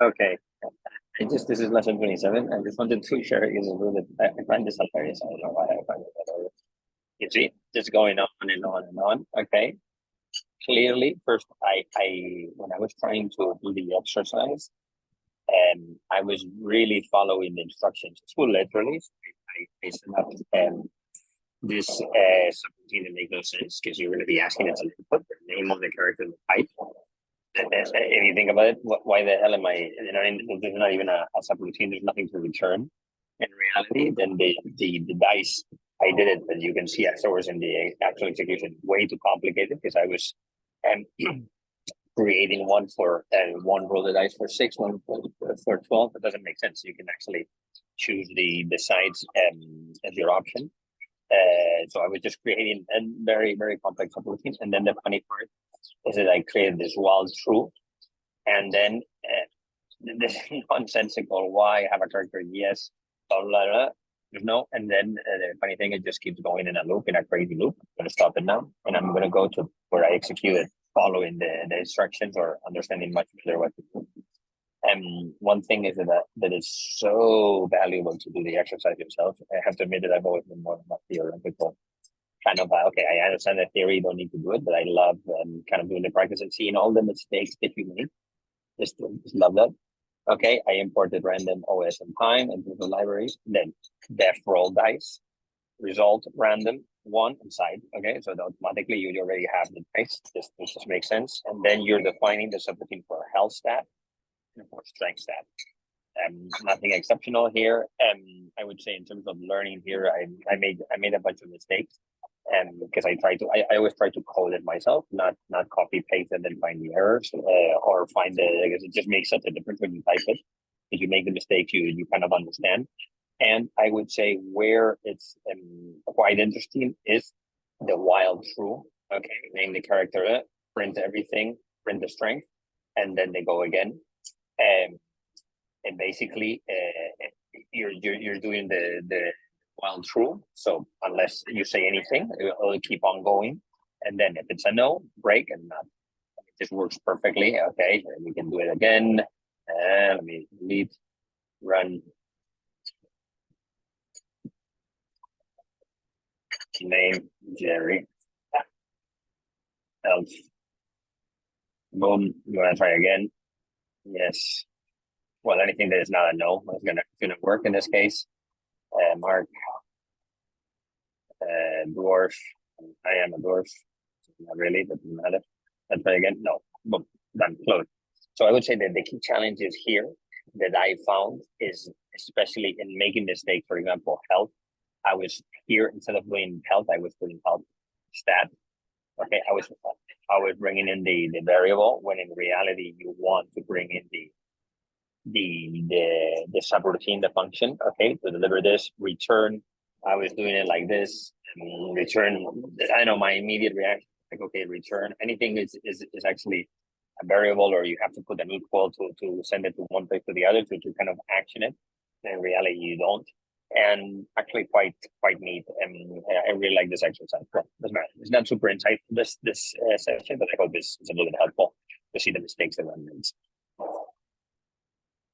Okay. This is lesson 27. I just wanted to share it because a little bit, I find this hilarious. I don't know why I find it hilarious. You see, just going on and on and on. Okay. Clearly, first, when I was trying to do the exercise, I was really following the instructions too literally. So I set up this subroutine that makes no sense because you're going to be asking it to put the name of the character, the type. If you think about it, why the hell am I? There's not even a subroutine. There's nothing to return. In reality, then the dice, I did it, but you can see afterwards in the actual execution, way too complicated because I was creating one for one roll the dice for 6, one for 12. It doesn't make sense. You can actually choose the sides as your option. So I was just creating a very, very complex subroutine. And then the funny part is that I created this wild true. And then this nonsensical why have a character, yes, blah, blah, blah. There's no, and then the funny thing, it just keeps going in a loop, in a crazy loop. I'm going to stop it now. And I'm going to go to where I executed, following the instructions or understanding much better what to do. And one thing is that it's so valuable to do the exercise yourself. I have to admit that I've always been more of a theoretical kind of, okay, I understand the theory, don't need to do it, but I love kind of doing the practice and seeing all the mistakes that you make. Just love that. Okay, I imported random OS and time into the library. Then def roll dice, result random 1 inside. Okay, so automatically you already have the dice. This just makes sense. And then you're defining the subroutine for health stat and for strength stat. Nothing exceptional here. I would say in terms of learning here, I made a bunch of mistakes. Because I always try to code it myself, not copy paste and then find the errors or find I guess it just makes such a difference when you type it. If you make the mistake, you kind of understand. And I would say where it's quite interesting is the wild true. Okay, name the character, print everything, print the strength, and then they go again. And basically, you're doing the wild true. So unless you say anything, it will keep on going. And then if it's a no, break and not. It just works perfectly. Okay, we can do it again. Let me delete, run. Name Jerry. Elf. Boom. You want to try again? Yes. Well, anything that is not a no is gonna work in this case. Mark. Dwarf. I am a dwarf. Not really, but doesn't matter. Let's try again. No. Boom. Done. Close. So I would say that the key challenges here that I found is, especially in making mistakes, for example, health. I was here, instead of doing health, I was doing health stat. Okay, I was bringing in the variable when in reality you want to bring in the subroutine, the function. Okay, to deliver this return. I was doing it like this. Return. I know my immediate reaction, like, okay, return. Anything is actually a variable, or you have to put an equal to send it to one place to the other to kind of action it. In reality, you don't. And actually quite neat. And I really like this exercise. Well, doesn't matter. It's not super insightful this session, but I hope this is a little bit helpful to see the mistakes that one makes.